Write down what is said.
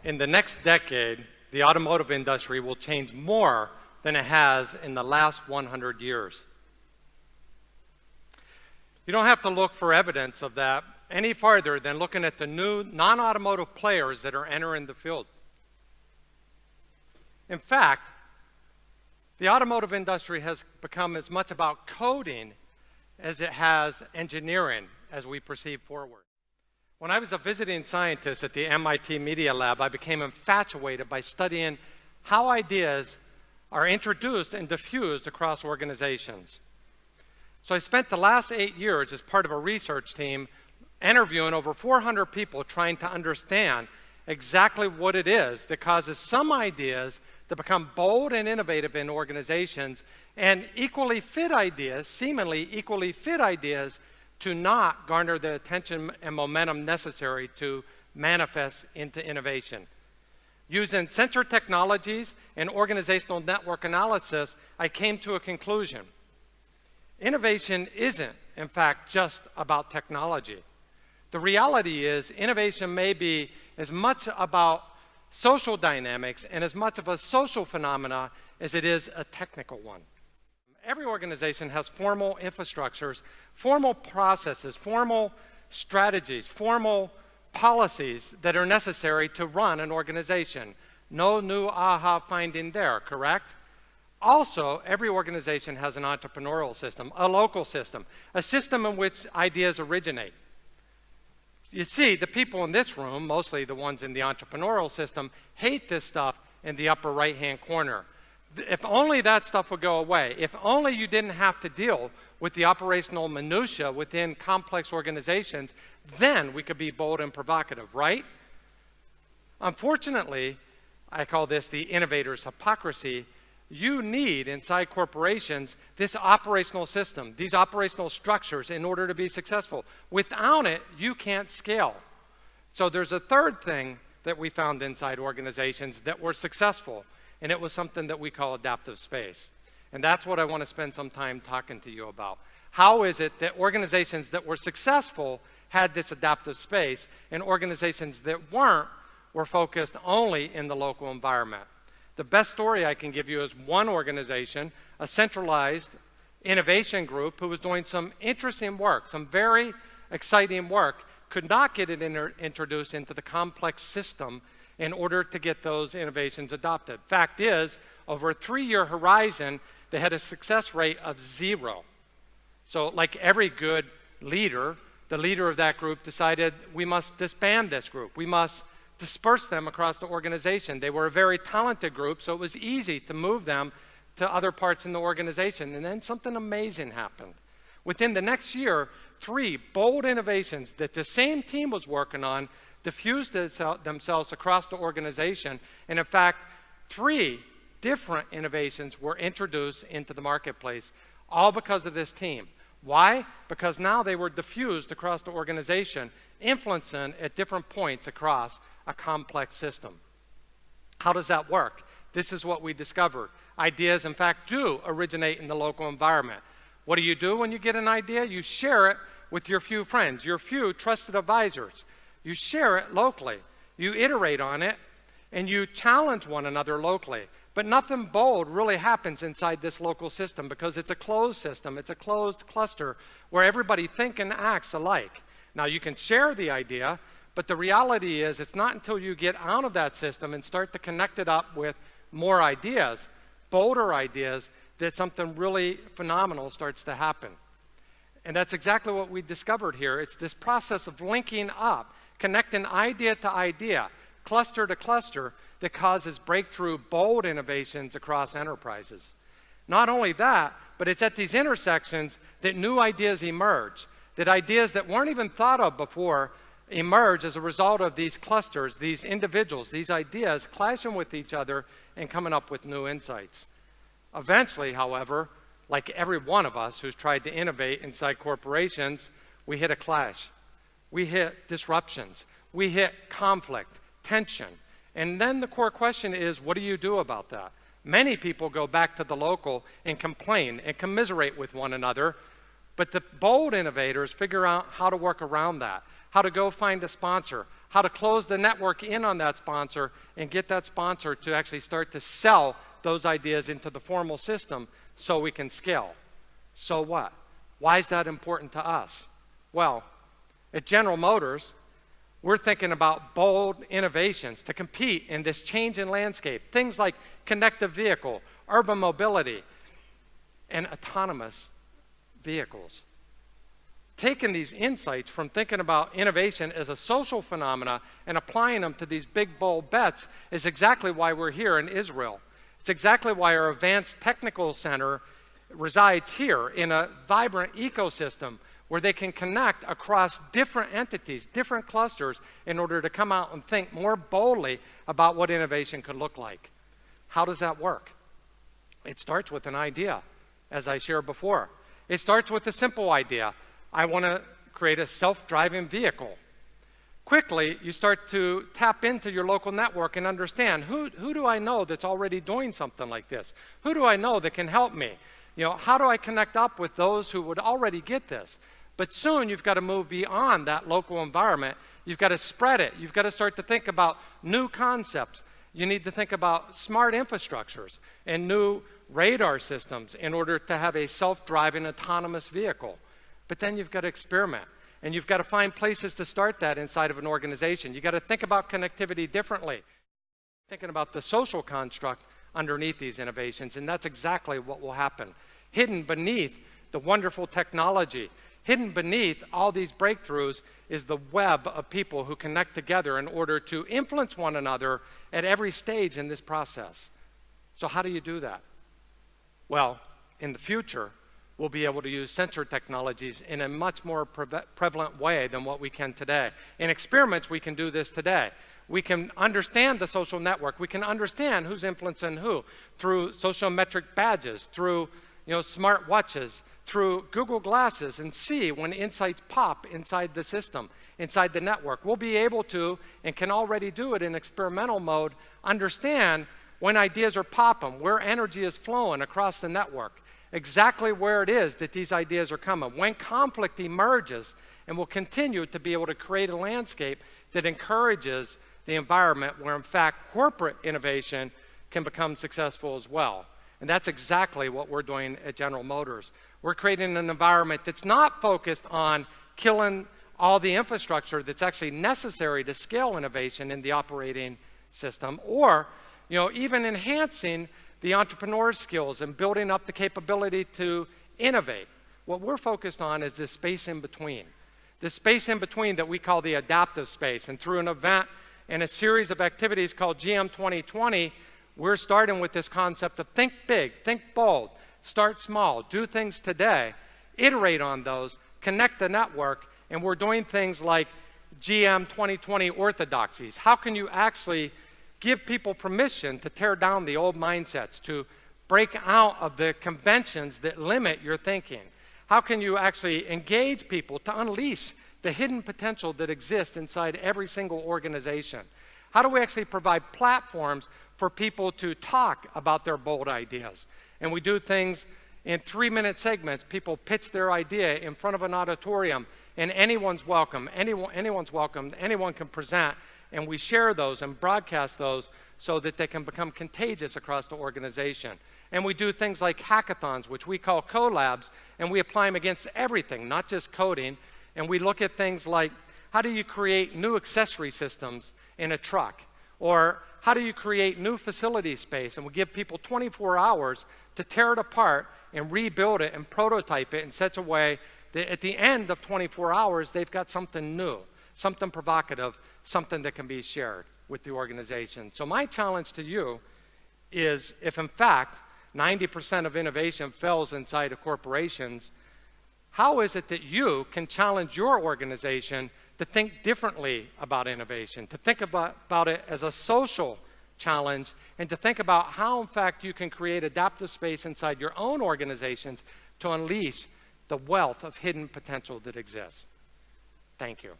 in the next decade, the automotive industry will change more than it has in the last 100 years. You don't have to look for evidence of that any farther than looking at the new non-automotive players that are entering the field. In fact, the automotive industry has become as much about coding as it has engineering as we proceed forward. When I was a visiting scientist at the MIT Media Lab, I became infatuated by studying how ideas are introduced and diffused across organizations. So I spent the last 8 years as part of a research team interviewing over 400 people trying to understand exactly what it is that causes some ideas to become bold and innovative in organizations and equally fit ideas, seemingly equally fit ideas, to not garner the attention and momentum necessary to manifest into innovation. Using sensor technologies and organizational network analysis, I came to a conclusion. Innovation isn't, in fact, just about technology. The reality is innovation may be as much about social dynamics and as much of a social phenomena as it is a technical one. Every organization has formal infrastructures, formal processes, formal strategies, formal policies that are necessary to run an organization. No new aha finding there, correct? Also, every organization has an entrepreneurial system, a local system, a system in which ideas originate. You see, the people in this room, mostly the ones in the entrepreneurial system, hate this stuff in the upper right-hand corner. If only that stuff would go away, if only you didn't have to deal with the operational minutia within complex organizations, then we could be bold and provocative, right? Unfortunately, I call this the innovator's hypocrisy. You need, inside corporations, this operational system, these operational structures in order to be successful. Without it, you can't scale. So there's a third thing that we found inside organizations that were successful, and it was something that we call adaptive space. And that's what I want to spend some time talking to you about. How is it that organizations that were successful had this adaptive space, and organizations that weren't were focused only in the local environment? The best story I can give you is one organization, a centralized innovation group who was doing some interesting work, some very exciting work, could not get it introduced into the complex system in order to get those innovations adopted. Fact is, over a 3-year horizon, they had a success rate of 0. So like every good leader, the leader of that group decided we must disband this group. We must disperse them across the organization. They were a very talented group, so it was easy to move them to other parts in the organization. And then something amazing happened. Within the next year, 3 bold innovations that the same team was working on diffused themselves across the organization. And in fact, 3 different innovations were introduced into the marketplace, all because of this team. Why? Because now they were diffused across the organization, influencing at different points across a complex system. How does that work? This is what we discovered. Ideas, in fact, do originate in the local environment. What do you do when you get an idea? You share it with your few friends, your few trusted advisors. You share it locally. You iterate on it, and you challenge one another locally. But nothing bold really happens inside this local system because it's a closed system. It's a closed cluster where everybody thinks and acts alike. Now, you can share the idea, but the reality is it's not until you get out of that system and start to connect it up with more ideas, bolder ideas, that something really phenomenal starts to happen. And that's exactly what we discovered here. It's this process of linking up, connecting idea to idea, cluster to cluster, that causes breakthrough, bold innovations across enterprises. Not only that, but it's at these intersections that new ideas emerge, that ideas that weren't even thought of before emerge as a result of these clusters, these individuals, these ideas clashing with each other and coming up with new insights. Eventually, however, like every one of us who's tried to innovate inside corporations, we hit a clash. We hit disruptions. We hit conflict, tension. And then the core question is, what do you do about that? Many people go back to the local and complain and commiserate with one another, but the bold innovators figure out how to work around that, how to go find a sponsor, how to close the network in on that sponsor and get that sponsor to actually start to sell those ideas into the formal system so we can scale. So what? Why is that important to us? Well, at General Motors, we're thinking about bold innovations to compete in this changing landscape. Things like connected vehicle, urban mobility, and autonomous vehicles. Taking these insights from thinking about innovation as a social phenomena and applying them to these big, bold bets is exactly why we're here in Israel. It's exactly why our Advanced Technical Center resides here in a vibrant ecosystem where they can connect across different entities, different clusters, in order to come out and think more boldly about what innovation could look like. How does that work? It starts with an idea, as I shared before. It starts with a simple idea. I want to create a self-driving vehicle. Quickly, you start to tap into your local network and understand, who do I know that's already doing something like this? Who do I know that can help me? How do I connect up with those who would already get this? But soon you've got to move beyond that local environment. You've got to spread it. You've got to start to think about new concepts. You need to think about smart infrastructures and new radar systems in order to have a self-driving autonomous vehicle. But then you've got to experiment, and you've got to find places to start that inside of an organization. You've got to think about connectivity differently, thinking about the social construct underneath these innovations, and that's exactly what will happen. Hidden beneath the wonderful technology, hidden beneath all these breakthroughs is the web of people who connect together in order to influence one another at every stage in this process. So how do you do that? Well, in the future, we'll be able to use sensor technologies in a much more prevalent way than what we can today. In experiments, we can do this today. We can understand the social network. We can understand who's influencing who through sociometric badges, through smart watches, through Google Glasses, and see when insights pop inside the system, inside the network. We'll be able to, and can already do it in experimental mode, understand when ideas are popping, where energy is flowing across the network, exactly where it is that these ideas are coming, when conflict emerges, and we'll continue to be able to create a landscape that encourages the environment where, in fact, corporate innovation can become successful as well. And that's exactly what we're doing at General Motors. We're creating an environment that's not focused on killing all the infrastructure that's actually necessary to scale innovation in the operating system, or even enhancing the entrepreneur's skills and building up the capability to innovate. What we're focused on is this space in between. This space in between that we call the adaptive space. And through an event and a series of activities called GM 2020, we're starting with this concept of think big, think bold, start small, do things today, iterate on those, connect the network, and we're doing things like GM 2020 orthodoxies. How can you actually give people permission to tear down the old mindsets, to break out of the conventions that limit your thinking? How can you actually engage people to unleash the hidden potential that exists inside every single organization? How do we actually provide platforms for people to talk about their bold ideas? And we do things in 3-minute segments. People pitch their idea in front of an auditorium, and anyone's welcome. Anyone's welcome. Anyone can present, and we share those and broadcast those so that they can become contagious across the organization. And we do things like hackathons, which we call collabs, and we apply them against everything, not just coding. And we look at things like, how do you create new accessory systems in a truck? Or how do you create new facility space? And we give people 24 hours to tear it apart and rebuild it and prototype it in such a way that at the end of 24 hours, they've got something new, something provocative, something that can be shared with the organization. So my challenge to you is, if in fact 90% of innovation fails inside of corporations, how is it that you can challenge your organization to think differently about innovation, to think about it as a social challenge, and to think about how, in fact, you can create adaptive space inside your own organizations to unleash the wealth of hidden potential that exists? Thank you.